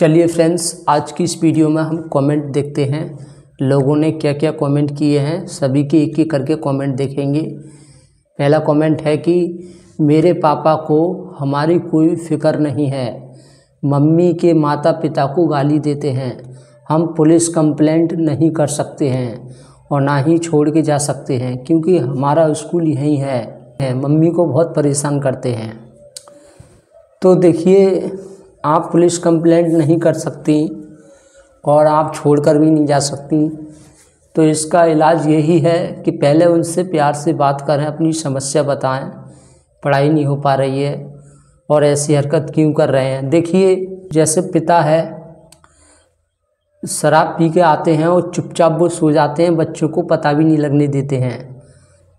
चलिए फ्रेंड्स, आज की इस वीडियो में हम कमेंट देखते हैं लोगों ने क्या क्या कमेंट किए हैं। सभी के एक एक करके कमेंट देखेंगे। पहला कमेंट है कि मेरे पापा को हमारी कोई फिक्र नहीं है, मम्मी के माता पिता को गाली देते हैं, हम पुलिस कंप्लेंट नहीं कर सकते हैं और ना ही छोड़ के जा सकते हैं क्योंकि हमारा स्कूल यहीं है, मम्मी को बहुत परेशान करते हैं। तो देखिए, आप पुलिस कंप्लेंट नहीं कर सकती और आप छोड़कर भी नहीं जा सकती, तो इसका इलाज यही है कि पहले उनसे प्यार से बात करें, अपनी समस्या बताएं, पढ़ाई नहीं हो पा रही है और ऐसी हरकत क्यों कर रहे हैं। देखिए, जैसे पिता है, शराब पी के आते हैं और चुपचाप वो सो जाते हैं, बच्चों को पता भी नहीं लगने देते हैं।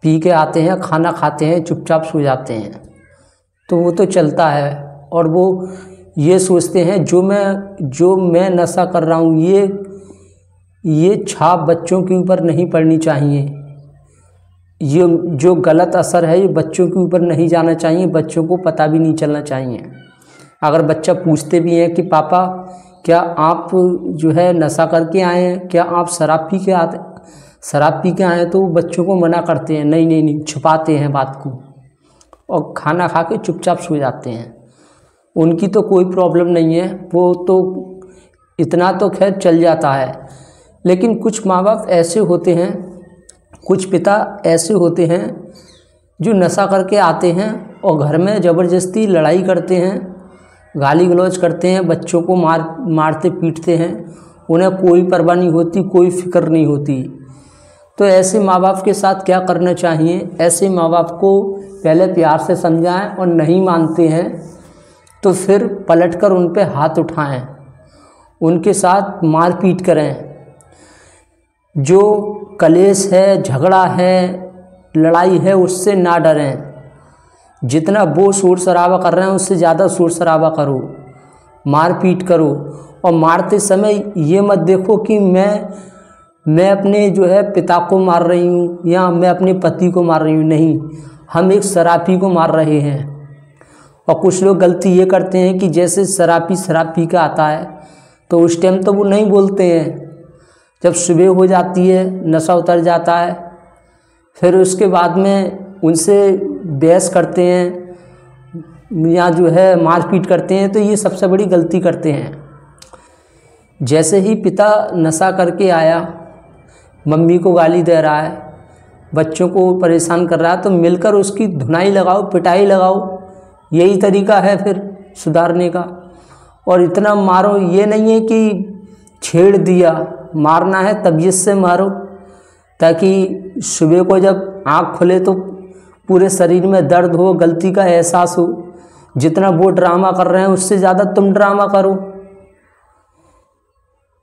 पी के आते हैं, खाना खाते हैं, चुपचाप सो जाते हैं, तो वो तो चलता है। और वो ये सोचते हैं जो मैं नशा कर रहा हूँ, ये छाप बच्चों के ऊपर नहीं पड़नी चाहिए, ये जो गलत असर है ये बच्चों के ऊपर नहीं जाना चाहिए, बच्चों को पता भी नहीं चलना चाहिए। अगर बच्चा पूछते भी हैं कि पापा क्या आप जो है नशा करके आए हैं, क्या आप शराब पी के आए हैं, तो वो बच्चों को मना करते हैं, नहीं, छुपाते हैं बात को और खाना खा के चुपचाप सो जाते हैं। उनकी तो कोई प्रॉब्लम नहीं है, वो तो इतना तो खैर चल जाता है। लेकिन कुछ माँ बाप ऐसे होते हैं, कुछ पिता ऐसे होते हैं जो नशा करके आते हैं और घर में ज़बरदस्ती लड़ाई करते हैं, गाली गलौज करते हैं, बच्चों को मारते पीटते हैं, उन्हें कोई परवाह नहीं होती, कोई फिक्र नहीं होती। तो ऐसे माँ बाप के साथ क्या करना चाहिए, ऐसे माँ बाप को पहले प्यार से समझाएं और नहीं मानते हैं तो फिर पलटकर उन पे हाथ उठाएं, उनके साथ मारपीट करें। जो कलेश है, झगड़ा है, लड़ाई है, उससे ना डरें। जितना वो शोर शराबा कर रहे हैं उससे ज़्यादा शोर शराबा करो, मारपीट करो। और मारते समय ये मत देखो कि मैं अपने जो है पिता को मार रही हूँ या मैं अपने पति को मार रही हूँ, नहीं, हम एक शराबी को मार रहे हैं। और कुछ लोग गलती ये करते हैं कि जैसे शराब पी के आता है तो उस टाइम तो वो नहीं बोलते हैं, जब सुबह हो जाती है, नशा उतर जाता है, फिर उसके बाद में उनसे बहस करते हैं या जो है मारपीट करते हैं, तो ये सबसे बड़ी गलती करते हैं। जैसे ही पिता नशा करके आया, मम्मी को गाली दे रहा है, बच्चों को परेशान कर रहा है, तो मिलकर उसकी धुनाई लगाओ, पिटाई लगाओ, यही तरीका है फिर सुधारने का। और इतना मारो, ये नहीं है कि छेड़ दिया, मारना है तबीयत से मारो, ताकि सुबह को जब आँख खुले तो पूरे शरीर में दर्द हो, गलती का एहसास हो। जितना वो ड्रामा कर रहे हैं उससे ज़्यादा तुम ड्रामा करो।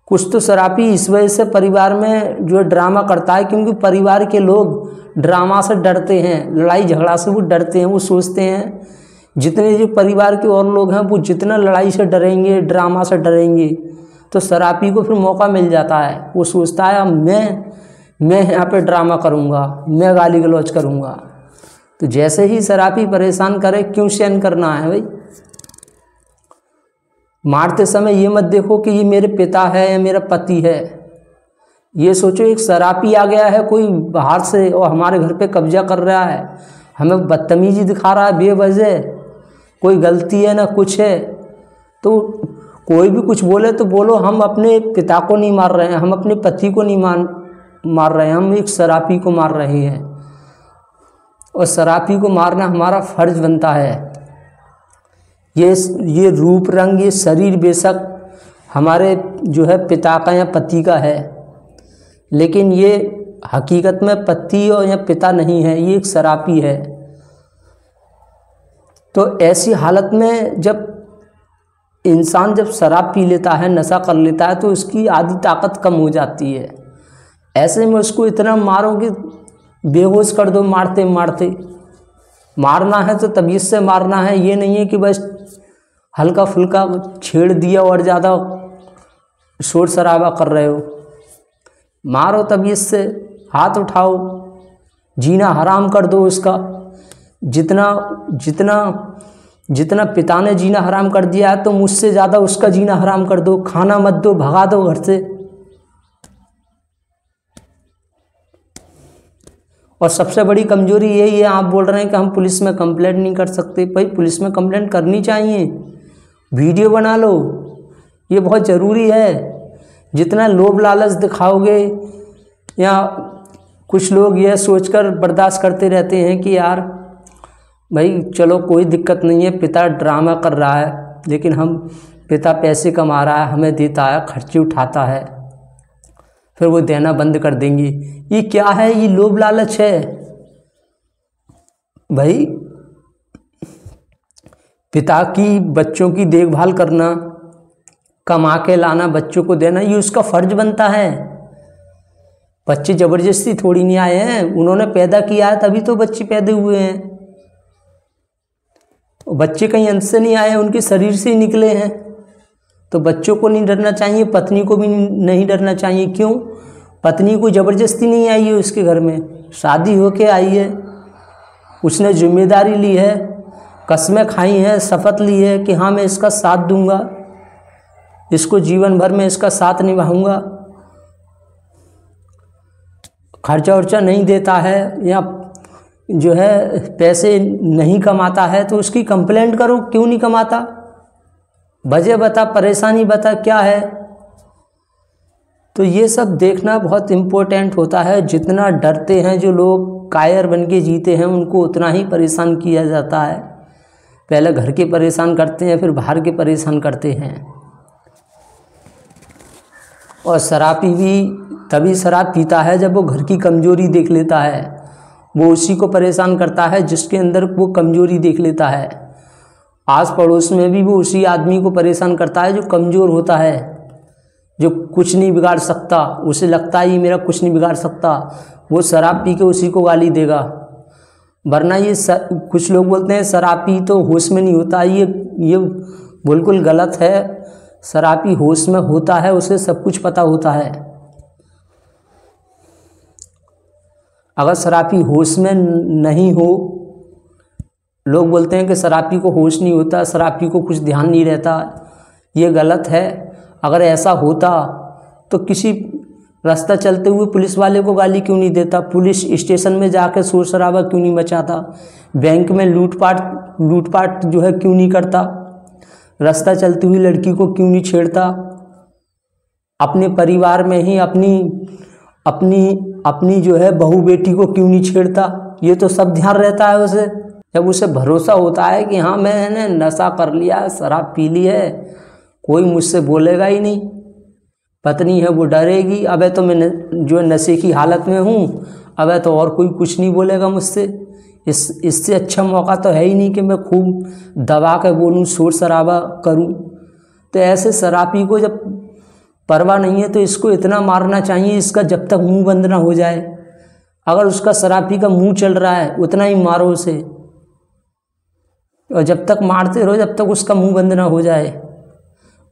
कुछ तो शराबी इस वजह से परिवार में जो ड्रामा करता है क्योंकि परिवार के लोग ड्रामा से डरते हैं, लड़ाई झगड़ा से वो डरते हैं। वो सोचते हैं जितने जो परिवार के और लोग हैं वो जितना लड़ाई से डरेंगे, ड्रामा से डरेंगे, तो शराबी को फिर मौका मिल जाता है। वो सोचता है मैं यहाँ पे ड्रामा करूँगा, मैं गाली गलौज करूँगा। तो जैसे ही शराबी परेशान करे, क्यों सहन करना है भाई। मारते समय ये मत देखो कि ये मेरे पिता है या मेरा पति है, ये सोचो एक शराबी आ गया है कोई बाहर से और हमारे घर पे कब्जा कर रहा है, हमें बदतमीजी दिखा रहा है बेवजह, कोई गलती है ना कुछ है, तो कोई भी कुछ बोले तो बोलो हम अपने पिता को नहीं मार रहे हैं, हम अपने पति को नहीं मार रहे हैं, हम एक शराबी को मार रहे हैं। और शराबी को मारना हमारा फर्ज बनता है। ये रूप रंग, ये शरीर बेशक हमारे जो है पिता का या पति का है, लेकिन ये हकीकत में पति और या पिता नहीं है, ये एक शराबी है। तो ऐसी हालत में जब इंसान जब शराब पी लेता है, नशा कर लेता है, तो उसकी आधी ताकत कम हो जाती है। ऐसे में उसको इतना मारो कि बेहोश कर दो, मारते मारते। मारना है तो तबीयत से मारना है, ये नहीं है कि बस हल्का फुल्का छेड़ दिया और ज़्यादा शोर शराबा कर रहे हो। मारो तबीयत से, हाथ उठाओ, जीना हराम कर दो उसका। जितना जितना पिता ने जीना हराम कर दिया है तो मुझसे ज़्यादा उसका जीना हराम कर दो, खाना मत दो, भगा दो घर से। और सबसे बड़ी कमजोरी यही है, आप बोल रहे हैं कि हम पुलिस में कंप्लेंट नहीं कर सकते। भाई पुलिस में कंप्लेंट करनी चाहिए, वीडियो बना लो, ये बहुत ज़रूरी है। जितना लोभ लालच दिखाओगे, या कुछ लोग यह सोचकर बर्दाश्त करते रहते हैं कि यार भाई चलो कोई दिक्कत नहीं है, पिता ड्रामा कर रहा है, लेकिन हम पिता पैसे कमा रहा है, हमें देता है, खर्चे उठाता है, फिर वो देना बंद कर देंगी। ये क्या है? ये लोभ लालच है। भाई पिता की बच्चों की देखभाल करना, कमा के लाना, बच्चों को देना, ये उसका फर्ज बनता है। बच्चे जबरदस्ती थोड़ी नहीं आए हैं, उन्होंने पैदा किया है तभी तो बच्चे पैदा हुए हैं। बच्चे कहीं अंश से नहीं आए, उनके शरीर से ही निकले हैं। तो बच्चों को नहीं डरना चाहिए, पत्नी को भी नहीं डरना चाहिए। क्यों? पत्नी को ज़बरदस्ती नहीं आई है उसके घर में, शादी होके आई है, उसने जिम्मेदारी ली है, कस्में खाई हैं, शपथ ली है कि हाँ मैं इसका साथ दूंगा, इसको जीवन भर में इसका साथ निभाऊंगा। खर्चा वर्चा नहीं देता है या जो है पैसे नहीं कमाता है तो उसकी कंप्लेंट करो, क्यों नहीं कमाता, वजह बता, परेशानी बता क्या है। तो ये सब देखना बहुत इम्पोर्टेंट होता है। जितना डरते हैं जो लोग, कायर बन के जीते हैं, उनको उतना ही परेशान किया जाता है। पहले घर के परेशान करते हैं, फिर बाहर के परेशान करते हैं। और शराबी भी तभी शराब पीता है जब वो घर की कमजोरी देख लेता है। वो उसी को परेशान करता है जिसके अंदर वो कमजोरी देख लेता है। आस पड़ोस में भी वो उसी आदमी को परेशान करता है जो कमज़ोर होता है, जो कुछ नहीं बिगाड़ सकता, उसे लगता है ये मेरा कुछ नहीं बिगाड़ सकता, वो शराब पी के उसी को गाली देगा। वरना ये कुछ लोग बोलते हैं शराबी तो होश में नहीं होता, ये बिल्कुल गलत है। शराबी होश में होता है, उसे सब कुछ पता होता है। अगर शराबी होश में नहीं हो, लोग बोलते हैं कि शराबी को होश नहीं होता, शराबी को कुछ ध्यान नहीं रहता, ये गलत है। अगर ऐसा होता तो किसी रास्ता चलते हुए पुलिस वाले को गाली क्यों नहीं देता, पुलिस स्टेशन में जाकर शोर शराबा क्यों नहीं मचाता, बैंक में लूटपाट जो है क्यों नहीं करता, रास्ता चलती हुई लड़की को क्यों नहीं छेड़ता, अपने परिवार में ही अपनी जो है बहू बेटी को क्यों नहीं छेड़ता। ये तो सब ध्यान रहता है उसे। जब उसे भरोसा होता है कि हाँ मैंने नशा कर लिया, शराब पी ली है, कोई मुझसे बोलेगा ही नहीं। पत्नी है वो डरेगी, अबे तो मैं जो नशे की हालत में हूँ, अबे तो और कोई कुछ नहीं बोलेगा मुझसे। इससे अच्छा मौका तो है ही नहीं कि मैं खूब दबा के बोलूँ, शोर शराबा करूँ। तो ऐसे शराबी को जब परवाह नहीं है तो इसको इतना मारना चाहिए इसका जब तक मुंह बंद ना हो जाए। अगर उसका शराबी का मुंह चल रहा है उतना ही मारो उसे, और जब तक मारते रहो जब तक उसका मुंह बंद ना हो जाए।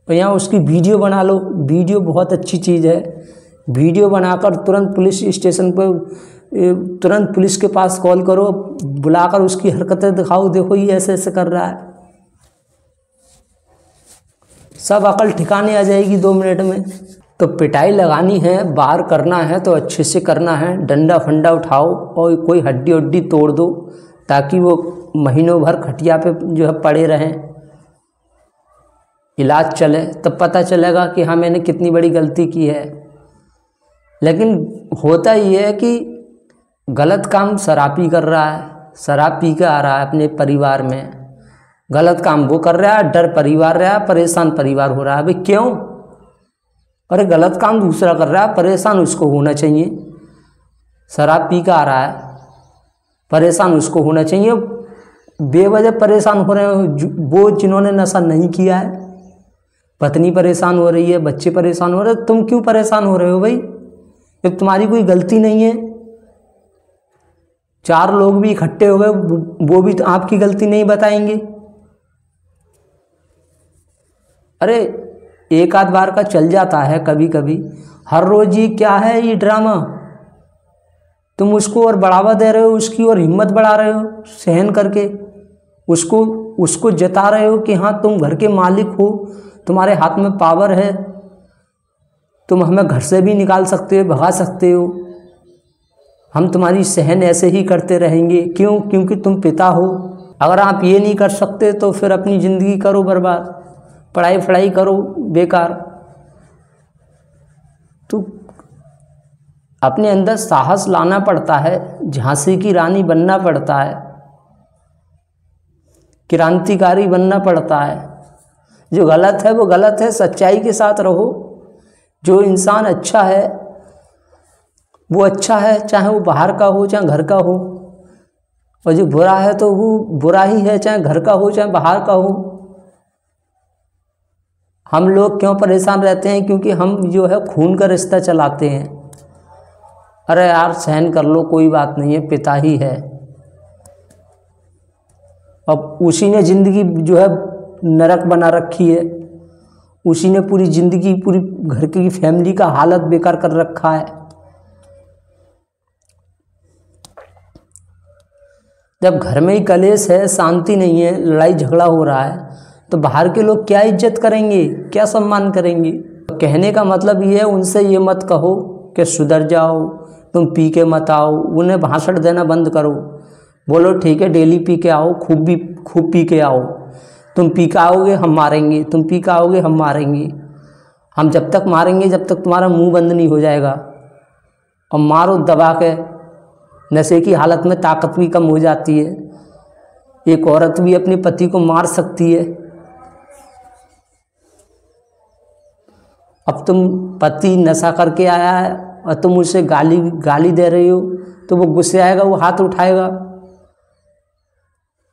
और यहाँ उसकी वीडियो बना लो, वीडियो बहुत अच्छी चीज़ है। वीडियो बनाकर तुरंत पुलिस स्टेशन पर, तुरंत पुलिस के पास कॉल करो, बुलाकर उसकी हरकतें दिखाओ, देखो ये ऐसे ऐसे कर रहा है, सब अकल ठिकाने आ जाएगी 2 मिनट में। तो पिटाई लगानी है, बाहर करना है तो अच्छे से करना है, डंडा फंडा उठाओ और कोई हड्डी वड्डी तोड़ दो ताकि वो महीनों भर खटिया पे जो है पड़े रहें, इलाज चले, तब पता चलेगा कि हाँ मैंने कितनी बड़ी गलती की है। लेकिन होता ये है कि गलत काम शराबी कर रहा है, शराब पी के आ रहा है अपने परिवार में, गलत काम वो कर रहा है, डर परिवार रहा है, परेशान परिवार हो रहा है। भाई क्यों? अरे गलत काम दूसरा कर रहा है, परेशान उसको होना चाहिए। शराब पी के आ रहा है, परेशान उसको होना चाहिए। बेवजह परेशान हो रहे हो वो जिन्होंने नशा नहीं किया है। पत्नी परेशान हो रही है, बच्चे परेशान हो रहे हैं, तुम क्यों परेशान हो रहे हो भाई? जब तुम्हारी कोई गलती नहीं है, 4 लोग भी इकट्ठे हो गए, वो भी तो आपकी गलती नहीं बताएंगे। अरे एक आध बार का चल जाता है कभी कभी, हर रोज ये क्या है ये ड्रामा? तुम उसको और बढ़ावा दे रहे हो, उसकी और हिम्मत बढ़ा रहे हो सहन करके। उसको उसको जता रहे हो कि हाँ तुम घर के मालिक हो, तुम्हारे हाथ में पावर है, तुम हमें घर से भी निकाल सकते हो, भगा सकते हो, हम तुम्हारी सहन ऐसे ही करते रहेंगे। क्यों? क्योंकि तुम पिता हो। अगर आप ये नहीं कर सकते तो फिर अपनी ज़िंदगी करो बर्बाद, पढ़ाई करो बेकार। तो अपने अंदर साहस लाना पड़ता है, झांसी की रानी बनना पड़ता है, क्रांतिकारी बनना पड़ता है। जो गलत है वो गलत है, सच्चाई के साथ रहो। जो इंसान अच्छा है वो अच्छा है, चाहे वो बाहर का हो चाहे घर का हो, और जो बुरा है तो वो बुरा ही है, चाहे घर का हो चाहे बाहर का हो। हम लोग क्यों परेशान रहते हैं? क्योंकि हम जो है खून का रिश्ता चलाते हैं। अरे यार सहन कर लो, कोई बात नहीं है, पिता ही है। अब उसी ने ज़िंदगी जो है नरक बना रखी है, उसी ने पूरी ज़िंदगी पूरी घर की फैमिली का हालत बेकार कर रखा है। जब घर में ही कलेश है, शांति नहीं है, लड़ाई झगड़ा हो रहा है, तो बाहर के लोग क्या इज्जत करेंगे, क्या सम्मान करेंगे? कहने का मतलब ये है, उनसे ये मत कहो कि सुधर जाओ, तुम पी के मत आओ। उन्हें भाषण देना बंद करो, बोलो ठीक है डेली पी के आओ, खूब पी के आओ। तुम पी के आओगे हम मारेंगे, तुम पी के आओगे हम मारेंगे। हम जब तक मारेंगे जब तक तुम्हारा मुंह बंद नहीं हो जाएगा। और मारो दबा के। नशे की हालत में ताकत भी कम हो जाती है। एक औरत भी अपने पति को मार सकती है। अब तुम पति नशा करके आया है और तुम उसे गाली दे रही हो, तो वो गुस्से आएगा, वो हाथ उठाएगा।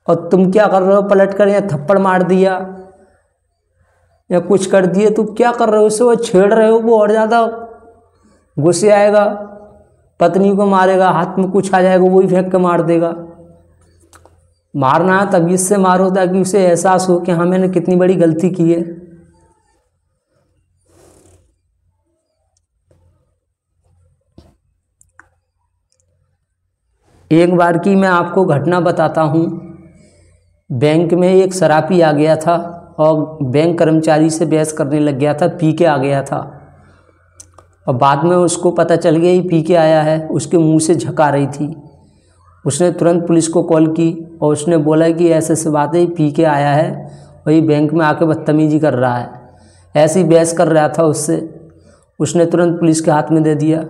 और तुम क्या कर रहे हो? पलट कर या थप्पड़ मार दिया या कुछ कर दिए, तो क्या कर रहे हो? उससे वो छेड़ रहे हो, वो और ज़्यादा गुस्से आएगा, पत्नी को मारेगा, हाथ में कुछ आ जाएगा वो ही फेंक के मार देगा। मारना है तभी इससे मारो ताकि उसे एहसास हो कि हाँ मैंने कितनी बड़ी गलती की है। एक बार की मैं आपको घटना बताता हूँ। बैंक में एक शराबी आ गया था और बैंक कर्मचारी से बहस करने लग गया था, पी के आ गया था। और बाद में उसको पता चल गया ही पी के आया है, उसके मुंह से झक आ रही थी। उसने तुरंत पुलिस को कॉल की और उसने बोला कि ऐसे बात है, पी के आया है, वही बैंक में आके बदतमीजी कर रहा है। ऐसी बहस कर रहा था उससे, उसने तुरंत पुलिस के हाथ में दे दिया।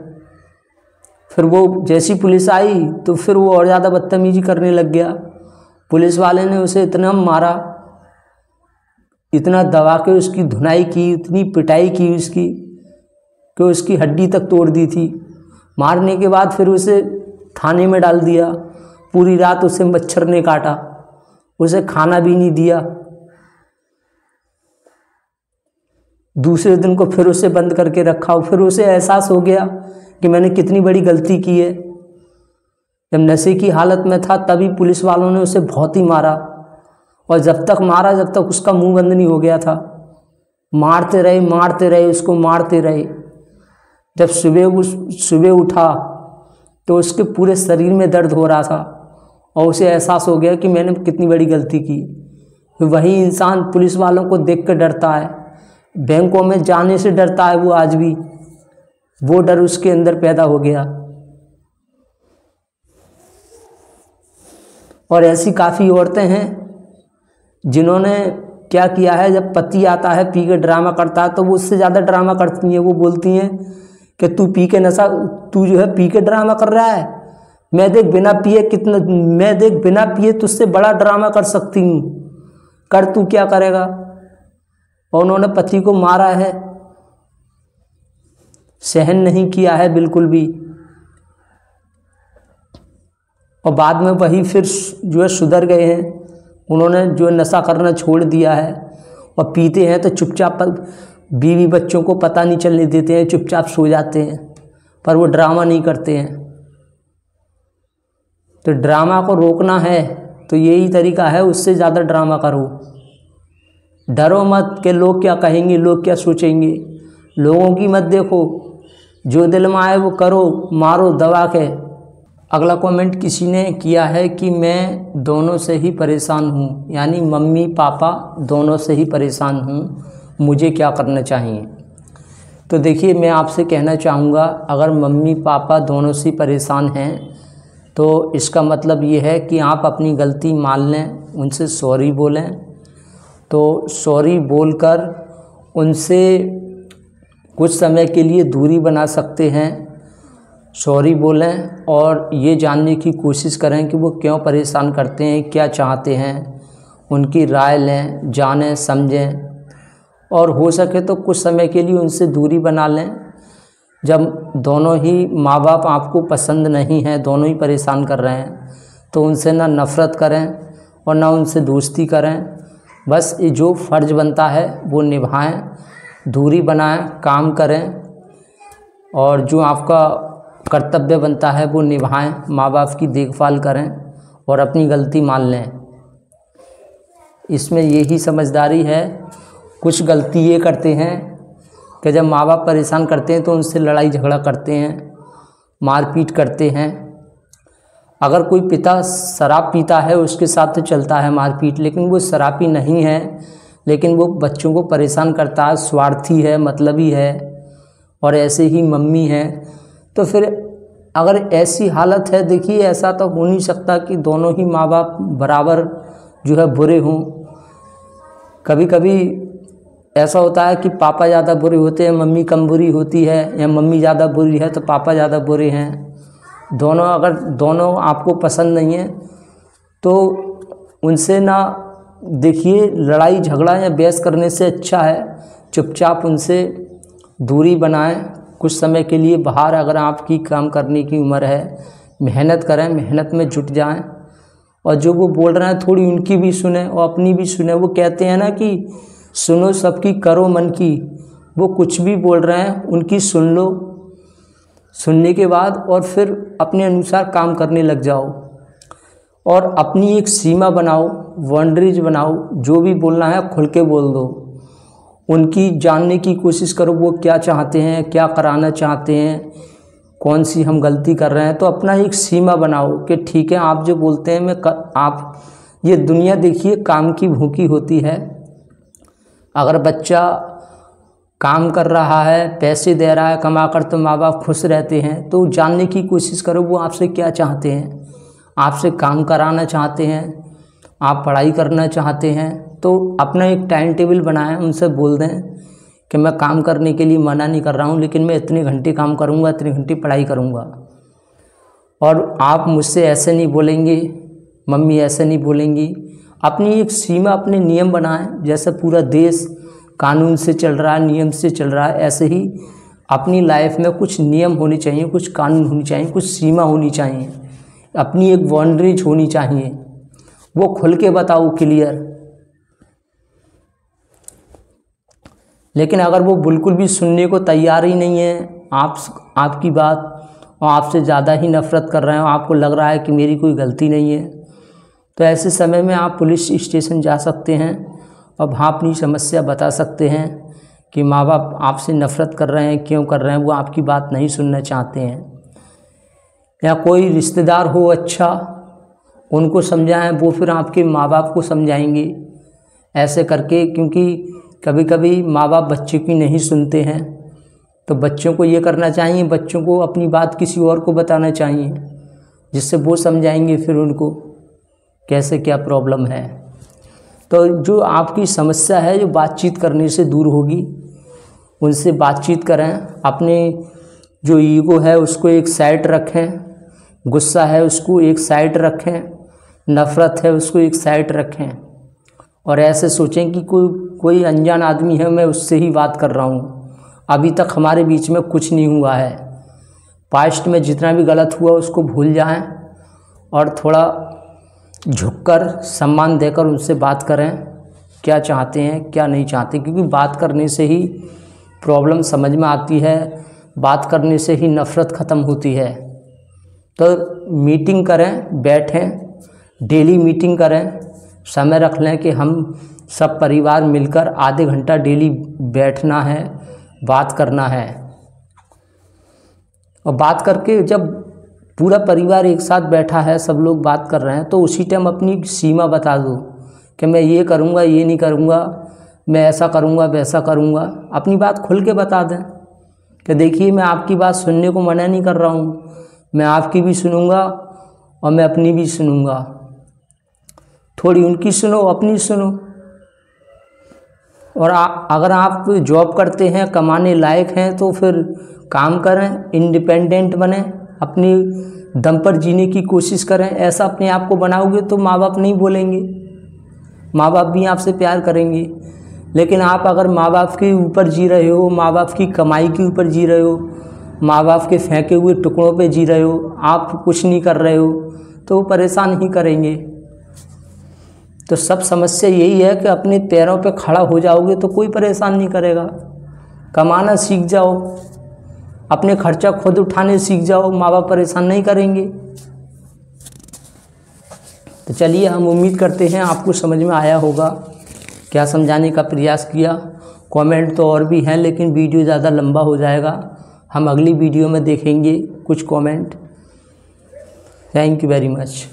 फिर वो जैसी पुलिस आई तो फिर वो और ज़्यादा बदतमीजी करने लग गया। पुलिस वाले ने उसे इतना मारा, इतना दबा के उसकी धुनाई की, इतनी पिटाई की उसकी कि उसकी हड्डी तक तोड़ दी थी। मारने के बाद फिर उसे थाने में डाल दिया। पूरी रात उसे मच्छर ने काटा, उसे खाना भी नहीं दिया। दूसरे दिन को फिर उसे बंद करके रखा। फिर उसे एहसास हो गया कि मैंने कितनी बड़ी गलती की है। जब नशे की हालत में था तभी पुलिस वालों ने उसे बहुत ही मारा, और जब तक मारा जब तक उसका मुंह बंद नहीं हो गया था। मारते रहे उसको मारते रहे। जब सुबह उठा तो उसके पूरे शरीर में दर्द हो रहा था और उसे एहसास हो गया कि मैंने कितनी बड़ी गलती की। वही इंसान पुलिस वालों को देख कर डरता है, बैंकों में जाने से डरता है वो आज भी। वो डर उसके अंदर पैदा हो गया। और ऐसी काफ़ी औरतें हैं जिन्होंने क्या किया है, जब पति आता है पी के ड्रामा करता है तो वो उससे ज़्यादा ड्रामा करती हैं। वो बोलती हैं कि तू जो है पी के ड्रामा कर रहा है, मैं देख बिना पिए तुझसे बड़ा ड्रामा कर सकती हूँ, कर तू क्या करेगा। और उन्होंने पति को मारा है, सहन नहीं किया है बिल्कुल भी। और बाद में वही फिर जो है सुधर गए हैं, उन्होंने जो नशा करना छोड़ दिया है और पीते हैं तो चुपचाप, बीवी बच्चों को पता नहीं चलने देते हैं, चुपचाप सो जाते हैं, पर वो ड्रामा नहीं करते हैं। तो ड्रामा को रोकना है तो यही तरीका है, उससे ज़्यादा ड्रामा करो। डरो मत कि लोग क्या कहेंगे, लोग क्या सोचेंगे। लोगों की मत देखो, जो दिल में आए वो करो, मारो दबा के। अगला कमेंट किसी ने किया है कि मैं दोनों से ही परेशान हूँ, यानी मम्मी पापा दोनों से ही परेशान हूँ, मुझे क्या करना चाहिए। तो देखिए, मैं आपसे कहना चाहूँगा, अगर मम्मी पापा दोनों से परेशान हैं तो इसका मतलब ये है कि आप अपनी गलती मान लें, उनसे सॉरी बोलें। तो सॉरी बोलकर उनसे कुछ समय के लिए दूरी बना सकते हैं। सॉरी बोलें और ये जानने की कोशिश करें कि वो क्यों परेशान करते हैं, क्या चाहते हैं, उनकी राय लें, जानें, समझें। और हो सके तो कुछ समय के लिए उनसे दूरी बना लें। जब दोनों ही माँ बाप आपको पसंद नहीं हैं, दोनों ही परेशान कर रहे हैं, तो उनसे ना नफ़रत करें और ना उनसे दोस्ती करें। बस ये जो फ़र्ज़ बनता है वो निभाएं, दूरी बनाएं, काम करें और जो आपका कर्तव्य बनता है वो निभाएं, माँ बाप की देखभाल करें और अपनी गलती मान लें। इसमें यही समझदारी है। कुछ गलती ये करते हैं कि जब माँ बाप परेशान करते हैं तो उनसे लड़ाई झगड़ा करते हैं, मारपीट करते हैं। अगर कोई पिता शराब पीता है उसके साथ तो चलता है मारपीट, लेकिन वो शराबी नहीं है, लेकिन वो बच्चों को परेशान करता है, स्वार्थी है, मतलबी है। और ऐसे ही मम्मी है। तो फिर अगर ऐसी हालत है, देखिए ऐसा तो हो नहीं सकता कि दोनों ही माँ बाप बराबर जो है बुरे हों। कभी कभी ऐसा होता है कि पापा ज़्यादा बुरे होते हैं, मम्मी कम बुरी होती है, या मम्मी ज़्यादा बुरी है तो पापा ज़्यादा बुरे हैं। अगर दोनों आपको पसंद नहीं है तो उनसे ना देखिए लड़ाई झगड़ा या बहस करने से अच्छा है चुपचाप उनसे दूरी बनाएं। कुछ समय के लिए बाहर, अगर आपकी काम करने की उम्र है, मेहनत करें, मेहनत में जुट जाएं और जो वो बोल रहे हैं थोड़ी उनकी भी सुने और अपनी भी सुने। वो कहते हैं ना कि सुनो सबकी करो मन की। वो कुछ भी बोल रहे हैं उनकी सुन लो, सुनने के बाद और फिर अपने अनुसार काम करने लग जाओ और अपनी एक सीमा बनाओ, बाउंड्रीज बनाओ। जो भी बोलना है खुल के बोल दो, उनकी जानने की कोशिश करो वो क्या चाहते हैं, क्या कराना चाहते हैं, कौन सी हम गलती कर रहे हैं। तो अपना एक सीमा बनाओ कि ठीक है आप जो बोलते हैं आप ये दुनिया देखिए काम की भूखी होती है। अगर बच्चा काम कर रहा है, पैसे दे रहा है कमा कर, तो माँ बाप खुश रहते हैं। तो जानने की कोशिश करो वो आपसे क्या चाहते हैं। आपसे काम कराना चाहते हैं, आप पढ़ाई करना चाहते हैं, तो अपना एक टाइम टेबल बनाएं, उनसे बोल दें कि मैं काम करने के लिए मना नहीं कर रहा हूँ, लेकिन मैं इतने घंटे काम करूँगा, इतने घंटे पढ़ाई करूँगा। और आप मुझसे ऐसे नहीं बोलेंगे, मम्मी ऐसे नहीं बोलेंगी। अपनी एक सीमा, अपने नियम बनाएं। जैसे पूरा देश कानून से चल रहा है, नियम से चल रहा है, ऐसे ही अपनी लाइफ में कुछ नियम होने चाहिए, कुछ कानून होनी चाहिए, कुछ सीमा होनी चाहिए, अपनी एक बाउंड्रीज होनी चाहिए। वो खुल के बताओ, क्लियर। लेकिन अगर वो बिल्कुल भी सुनने को तैयार ही नहीं है आपकी बात, और आपसे ज़्यादा ही नफ़रत कर रहे हैं, आपको लग रहा है कि मेरी कोई गलती नहीं है, तो ऐसे समय में आप पुलिस स्टेशन जा सकते हैं और वहाँ अपनी समस्या बता सकते हैं कि माँ बाप आपसे नफ़रत कर रहे हैं, क्यों कर रहे हैं, वो आपकी बात नहीं सुनना चाहते हैं। या कोई रिश्तेदार हो अच्छा, उनको समझाएं, वो फिर आपके माँ बाप को समझाएंगे ऐसे करके। क्योंकि कभी कभी माँ बाप बच्चे की नहीं सुनते हैं, तो बच्चों को ये करना चाहिए, बच्चों को अपनी बात किसी और को बताना चाहिए, जिससे वो समझाएंगे फिर उनको कैसे क्या प्रॉब्लम है। तो जो आपकी समस्या है, जो बातचीत करने से दूर होगी, उनसे बातचीत करें। अपने जो ईगो है उसको एक साइड रखें, गुस्सा है उसको एक साइड रखें, नफ़रत है उसको एक साइड रखें और ऐसे सोचें कि कोई अनजान आदमी है, मैं उससे ही बात कर रहा हूँ, अभी तक हमारे बीच में कुछ नहीं हुआ है। पास्ट में जितना भी गलत हुआ उसको भूल जाएं और थोड़ा झुककर सम्मान देकर उनसे बात करें, क्या चाहते हैं क्या नहीं चाहते। क्योंकि बात करने से ही प्रॉब्लम समझ में आती है, बात करने से ही नफ़रत ख़त्म होती है। तो मीटिंग करें, बैठें, डेली मीटिंग करें, समय रख लें कि हम सब परिवार मिलकर आधे घंटा डेली बैठना है, बात करना है। और बात करके जब पूरा परिवार एक साथ बैठा है, सब लोग बात कर रहे हैं, तो उसी टाइम अपनी सीमा बता दो कि मैं ये करूँगा, ये नहीं करूँगा, मैं ऐसा करूँगा, वैसा करूँगा। अपनी बात खुल के बता दें कि देखिए मैं आपकी बात सुनने को मना नहीं कर रहा हूँ, मैं आपकी भी सुनूँगा और मैं अपनी भी सुनूँगा। थोड़ी उनकी सुनो, अपनी सुनो। और अगर आप जॉब करते हैं, कमाने लायक हैं, तो फिर काम करें, इंडिपेंडेंट बने, अपनी दम पर जीने की कोशिश करें। ऐसा अपने आप को बनाओगे तो माँ बाप नहीं बोलेंगे, माँ बाप भी आपसे प्यार करेंगे। लेकिन आप अगर माँ बाप के ऊपर जी रहे हो, माँ बाप की कमाई के ऊपर जी रहे हो, माँ बाप के फेंके हुए टुकड़ों पे जी रहे हो, आप कुछ नहीं कर रहे हो, तो वो परेशान ही करेंगे। तो सब समस्या यही है कि अपने पैरों पे खड़ा हो जाओगे तो कोई परेशान नहीं करेगा। कमाना सीख जाओ, अपने खर्चा खुद उठाने सीख जाओ, माँ बाप परेशान नहीं करेंगे। तो चलिए, हम उम्मीद करते हैं आपको समझ में आया होगा। क्या समझाने का प्रयास किया। कमेंट तो और भी हैं, लेकिन वीडियो ज़्यादा लंबा हो जाएगा। हम अगली वीडियो में देखेंगे कुछ comment. Thank you very much.